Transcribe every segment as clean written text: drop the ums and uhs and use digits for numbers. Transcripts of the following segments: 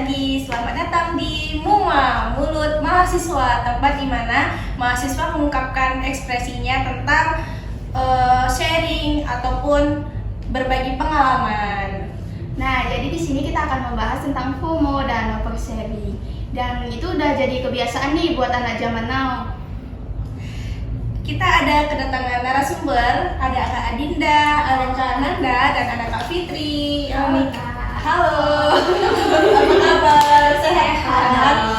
lagi. Selamat datang di MUMA, Mulut Mahasiswa, tempat di mana mahasiswa mengungkapkan ekspresinya tentang sharing ataupun berbagi pengalaman. Nah, jadi di sini kita akan membahas tentang FOMO dan oversharing. Dan itu udah jadi kebiasaan nih buat anak zaman now. Kita ada kedatangan narasumber, ada Kak Adinda, ada Kak Nanda, dan ada Kak Fitri. Halo, Kak. Halo, apa kabar? Sehat? Halo.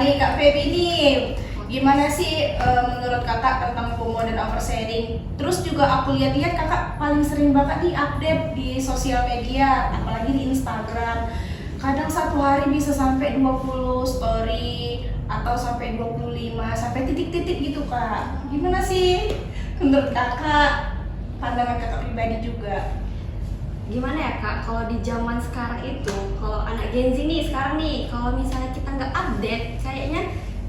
Nih Kak Feby nih, gimana sih menurut kakak tentang FOMO dan oversharing? Terus juga aku lihat-lihat kakak paling sering banget nih update di sosial media, apalagi di Instagram. Kadang satu hari bisa sampai 20 story atau sampai 25, sampai titik-titik gitu kak. Gimana sih menurut kakak, pandangan kakak pribadi juga? Gimana ya kak, kalau di zaman sekarang itu, kalau anak Gen Z nih sekarang nih, kalau misalnya kita nggak update, kayaknya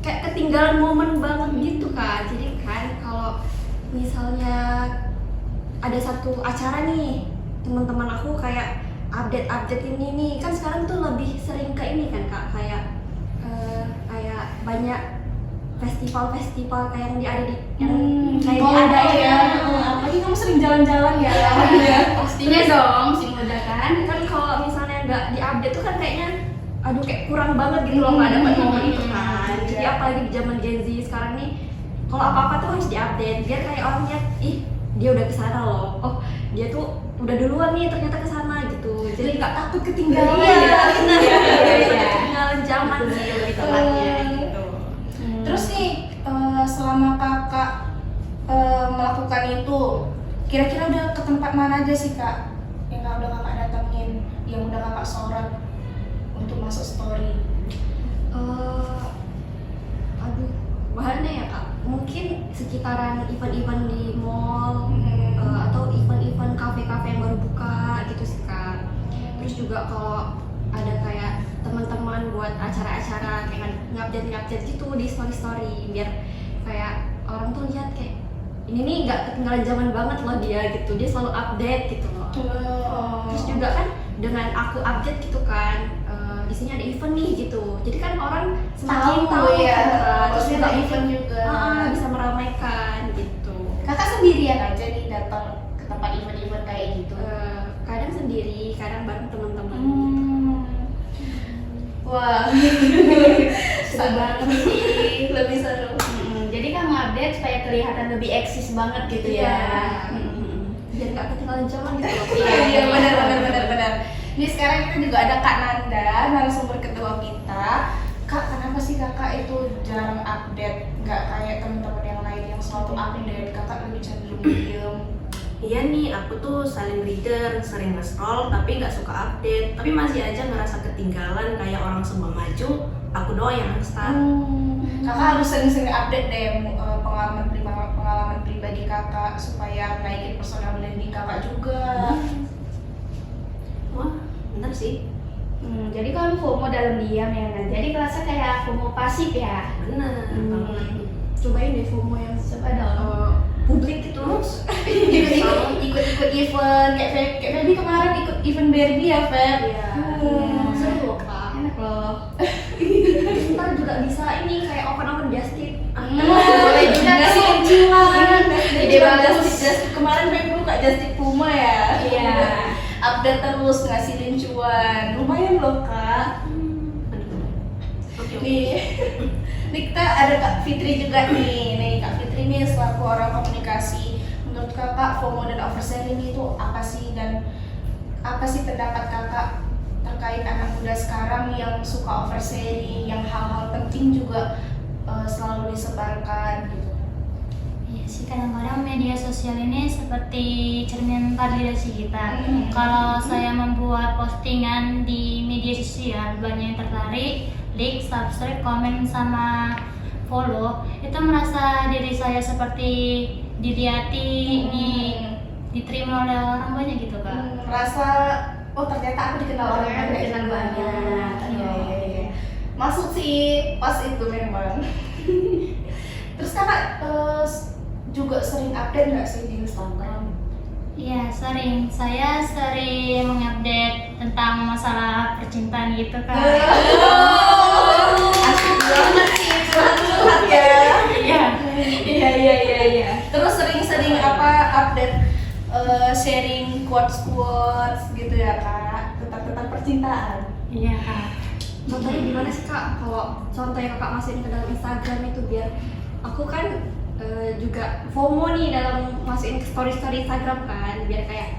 kayak ketinggalan momen banget gitu kak. Jadi kan kalau misalnya ada satu acara nih, teman-teman aku kayak update ini nih, kan sekarang tuh lebih sering ke ini kan kak, kayak banyak festival kayak yang ada di kayak diadain ya. Apalagi kamu sering jalan-jalan ya. Pastinya dong, masih muda kan? kan kalau misalnya nggak diupdate tuh kan kayaknya aduh kayak kurang banget gitu loh, nggak dapat momen itu kan. Jadi apalagi di zaman Gen Z sekarang nih, kalau apa-apa tuh harus diupdate biar kayak orang lihat, ih dia udah kesana loh, oh dia tuh udah duluan nih ternyata kesana gitu. Jadi nggak takut ketinggalan. Ketinggalan zaman sih lebih tepatnya gitu. Terus nih selama kakak melakukan itu, kira-kira udah ke tempat mana aja sih kak yang udah kakak datengin, yang udah kakak sorot untuk masuk story? Aduh, bahannya ya kak, mungkin sekitaran event-event di mall atau event-event kafe-kafe yang baru buka gitu sih kak. Terus juga kalau ada kayak teman-teman buat acara-acara kayak ngupdate gitu di story-story biar kayak orang tuh lihat kayak ini nih nggak ketinggalan zaman banget loh dia gitu, dia selalu update gitu loh. Terus juga kan dengan aku update gitu kan, di sini ada event nih gitu, jadi kan orang semakin tahu ya. terus Terus juga ada event event juga. bisa meramaikan gitu. Kakak sendirian aja nih datang ke tempat event-event kayak gitu? Kadang sendiri, kadang bareng teman-teman. Wah, Seru banget sih. lebih seru. Jadi kamu update supaya kelihatan lebih eksis banget gitu ya. Biar nggak ketinggalan zaman gitu loh. Iya benar. Ini sekarang kita juga ada Kak Nanda, narasumber kedua kita. Kak, kenapa sih kakak itu jarang update? Nggak kayak teman-teman yang lain yang selalu update. Kakak lebih cenderung diem. Iya nih, aku tuh silent reader, sering nge-scroll tapi nggak suka update. Tapi masih aja ngerasa ketinggalan kayak orang semua maju, aku doang yang stuck. Kakak harus sering-sering update deh pengalaman pribadi kakak supaya naikin personal branding kakak juga. Wah, bener sih. Jadi kalau FOMO dalam diam ya kan. Jadi kelasnya kayak FOMO pasif ya. Bener. Cobain deh FOMO yang Coba dong. publik gitu. ikut event kayak Feby kemarin ikut event Barbie ya Feb. Iya. Seru loh kak. Enak loh. Ntar juga bisa ini kayak open just tip. Boleh juga ngasih lucuan. Ide bagus. Just kemarin Feby buka Just Tip Puma ya. Iya. Update terus ngasih lucuan. Lumayan loh kak. Nih kita ada Kak Fitri juga nih Kak Fitri nih selaku orang komunikasi. Menurut kakak FOMO dan oversharing itu apa sih, dan apa sih pendapat kakak terkait anak muda sekarang yang suka oversharing, yang hal-hal penting juga selalu disebarkan gitu? Iya sih, kadang-kadang media sosial ini seperti cermin validasi kita. Kalau saya membuat postingan di media sosial, banyak yang tertarik, like, subscribe, komen, sama follow, itu merasa diri saya seperti dilihat,i diterima oleh orang banyak gitu kak. Merasa oh ternyata aku dikenal orang banyak. Dikenal banyak. Iya. Masuk sih pas itu memang. Terus kakak juga sering update nggak sih di Instagram? Iya sering, saya sering mengupdate tentang masalah percintaan gitu kan. Asik banget sih curhat ya. Iya. Iya. Terus sering-sering update sharing quotes gitu ya kak, tentang percintaan. Iya Kak. Contohnya gimana sih kak? Kalau contohnya kakak masukin ke dalam Instagram itu biar aku kan juga FOMO nih dalam masukin ke story Instagram kan, biar kayak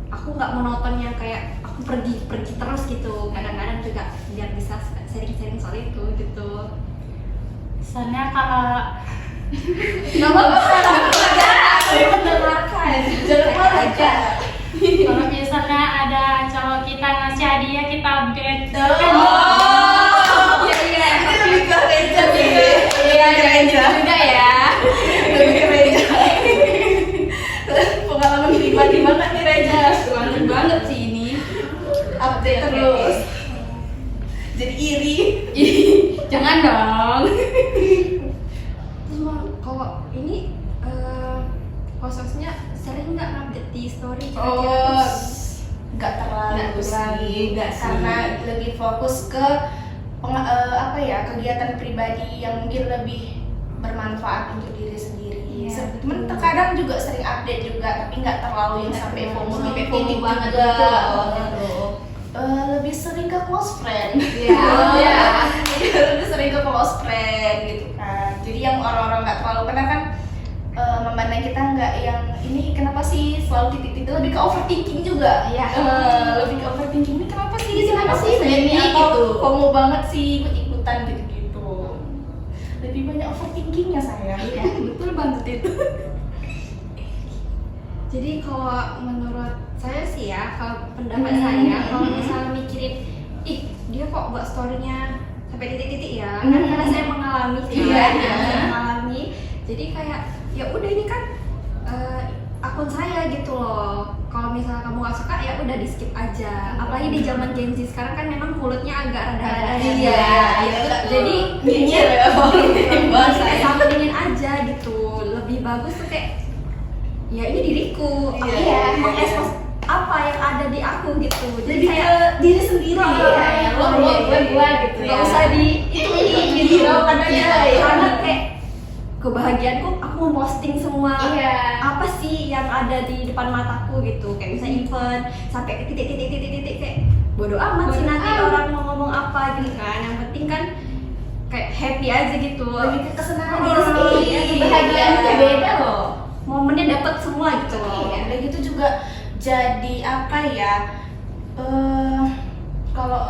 aku nggak monoton yang kayak aku pergi terus gitu. Kadang-kadang juga biar bisa sharing soal itu gitu. Misalnya kalau Nggak apa-apa, aku mendengarkan. Jangan aja. kalau misalnya ada cowok kita ngasih hadiah kita update. Iya. Ini lebih ke Reja sih. Iya, Reja juga ya. Lebih ke Reja. Pengalaman pribadi banget nih Reja. Banget banget sih ini. Update terus. Jadi iri. Jangan dong. Terus kalau ini hostnya sering nggak update di story kira-kira? Nggak terlalu Nggak terlalu sih, juga sih. karena lebih fokus ke kegiatan pribadi yang mungkin lebih bermanfaat untuk diri sendiri. Iya, Temen betul. terkadang juga sering update juga, tapi nggak terlalu yang sampai FOMO sampai titik FOMO banget juga. gitu. Lebih sering ke close friend. Iya. Lebih sering ke close friend gitu kan. Jadi yang orang-orang nggak terlalu kenal kan memandang kita nggak yang ini kenapa sih selalu titik-titik, lebih ke overthinking juga. Iya. Lebih ke overthinking ini kenapa sih Ini atau gitu. FOMO banget sih ikut-ikutan gitu-gitu. Lebih banyak overthinkingnya saya. Iya, betul banget itu. Jadi kalau menurut saya sih ya, kalau pendapat saya, kalau misalnya mikirin, ih dia kok buat story-nya sampai titik-titik ya, kan karena saya mengalami kan, Iya. saya mengalami. Jadi kayak ya udah ini kan akun saya gitu loh. Kalau misalnya kamu gak suka ya udah di skip aja. Apalagi di zaman Gen Z sekarang kan memang mulutnya agak rada-rada. Jadi nyinyir ya. kayak samperin aja gitu. Lebih bagus tuh kayak ya ini diriku. Aku Iya. mengekspos apa yang ada di aku gitu. Jadi Lebih kayak ke diri sendiri ya. Gua gitu ya. nggak usah di itu Hiraukan aja ya. Karena kayak kebahagiaanku aku mau posting semua apa sih yang ada di depan mataku gitu, kayak misalnya event sampai ke titik kayak bodo amat sih nanti orang mau ngomong apa gitu kan, yang penting kan kayak happy aja gitu, Lebih ke kesenangan Iya, diri sendiri. iya, Kebahagiaannya beda loh. momennya dapat semua gitu loh. Udah gitu juga jadi apa ya? Kalau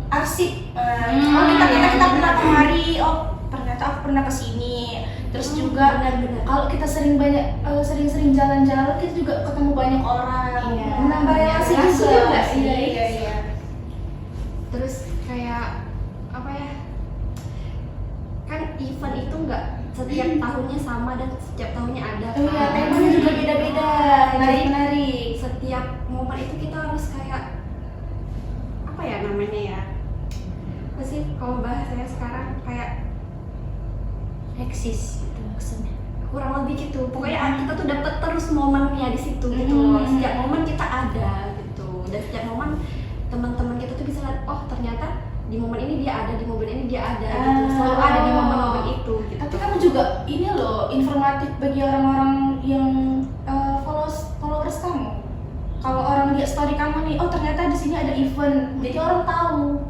arsip, kita pernah kemari, ternyata aku pernah kesini. Terus juga benar-benar. kalau kita sering jalan-jalan, kita juga ketemu banyak orang, Iya. menambah relasi Relasi juga. juga sih. Iya. Terus kayak apa ya, kan event itu nggak setiap tahunnya sama dan setiap tahunnya ada kan. Iya, temanya juga beda-beda, menarik-menarik. Setiap momen itu kita harus kayak apa ya namanya ya, apa sih kalau bahasanya sekarang kayak Eksis itu maksudnya. kurang lebih gitu. Pokoknya kita tuh dapat terus momennya di situ gitu loh. Setiap momen kita ada gitu, dan setiap momen teman-teman kita tuh bisa lihat, oh ternyata di momen ini dia ada, di momen ini dia ada gitu. Selalu ada di momen-momen itu gitu. Tapi kamu juga ini loh informatif bagi orang-orang yang followers kamu. Kalau orang lihat story kamu nih, oh ternyata di sini ada event, jadi orang tahu.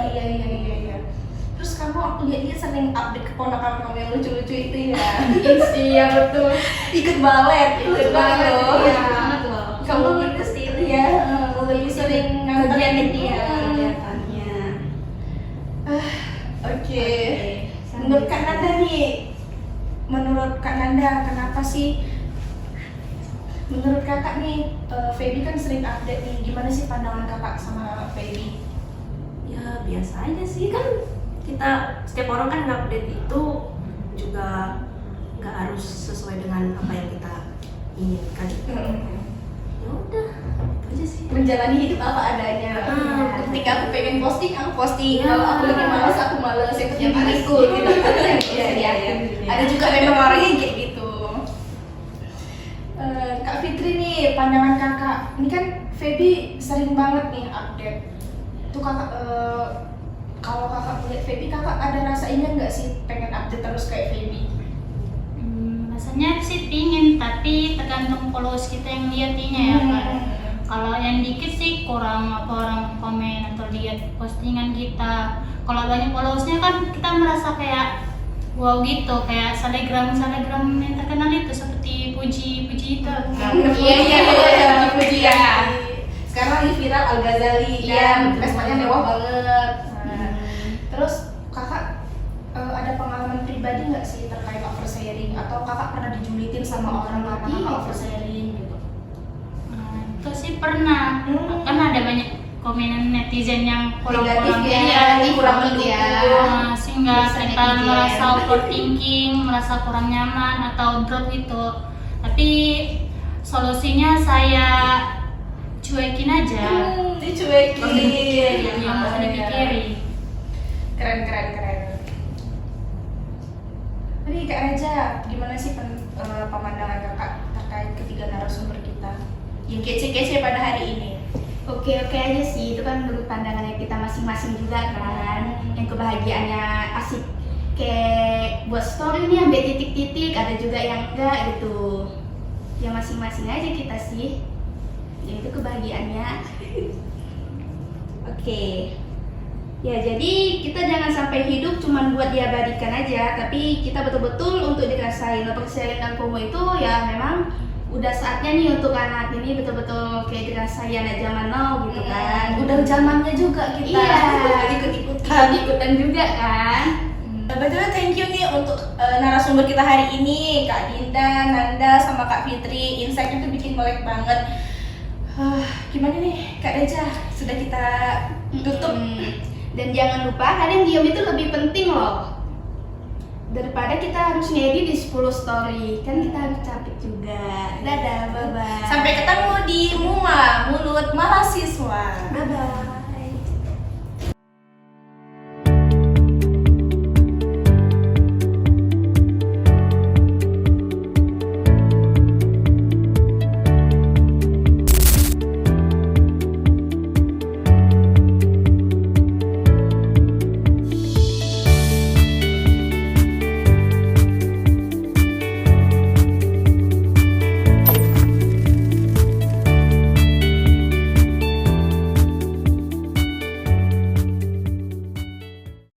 Iya. Terus kamu aku lihat dia sering update keponakan kamu yang lucu-lucu itu ya. Iya betul. Ikut balet, Ikut balet, loh. iya. Banget loh. Kamu lebih sering ya, lebih sering Kegiatan dia, Hmm. kegiatannya. Oke. Menurut Kak Nanda nih, kenapa sih? Menurut kakak nih, Feby kan sering update nih. Gimana sih pandangan kakak sama Feby? Ya biasa aja sih, kan kita setiap orang kan update itu juga nggak harus sesuai dengan apa yang kita inginkan. Ya udah, itu aja sih. Menjalani hidup apa adanya. Ketika aku pengen posting, aku posting. Kalau aku lagi malas, aku malas. Yang penting diriku gitu. Iya. Ada juga memang orang yang kayak gitu. Kak Fitri nih, pandangan kakak. Ini kan Feby sering banget nih update. Tuh kakak, kalau kakak lihat Feby, kakak ada rasa ingin nggak sih pengen update terus kayak Feby? Rasanya sih pingin, tapi tergantung followers kita yang liatinya ya Kak. Kalau yang dikit sih kurang apa orang komen atau lihat postingan kita. Kalau banyak followersnya kan kita merasa kayak wow gitu, kayak selebgram yang terkenal itu seperti Puji itu. Iya, puji ya. Sekarang lagi viral Al Ghazali kan, Vespa-nya mewah banget. Nah, terus kakak ada pengalaman pribadi nggak sih terkait oversharing, atau kakak pernah dijulitin sama orang karena kakak oversharing gitu? Nah, itu sih pernah. Kan ada banyak komenan netizen yang kurang-kurang Negatif ya, kurang mendukung. Nah, sehingga Bisa kita netizen. merasa overthinking, merasa kurang nyaman atau drop gitu. Tapi solusinya saya cuekin aja. Dicuekin. Nggak usah dipikirin. Keren. Tadi Kak Reja, gimana sih pemandangan kakak terkait ketiga narasumber kita yang kece-kece pada hari ini? Oke aja sih, itu kan menurut pandangannya kita masing-masing juga kan. Yang kebahagiaannya asik kayak buat story nih ambil titik-titik, ada juga yang enggak gitu. Ya masing-masing aja kita sih. Ya itu kebahagiaannya. Oke. Ya jadi kita jangan sampai hidup cuman buat diabadikan aja, tapi kita betul-betul untuk dirasain. Oversharing dan FOMO itu ya memang udah saatnya nih untuk anak ini betul-betul kayak dirasain anak zaman now gitu kan. Udah zamannya juga kita. Iya. Ikut-ikutan juga kan. Betul, thank you nih untuk narasumber kita hari ini, Kak Dinda, Nanda, sama Kak Fitri. Insight-nya tuh bikin melek banget. Gimana nih Kak Reja? Sudah kita tutup. Dan jangan lupa kadang diam itu lebih penting loh daripada kita harus ngedit di 10 story, kan kita harus capek juga. Dadah, bye bye. Sampai ketemu di MUMA, Mulut Mahasiswa. Bye bye.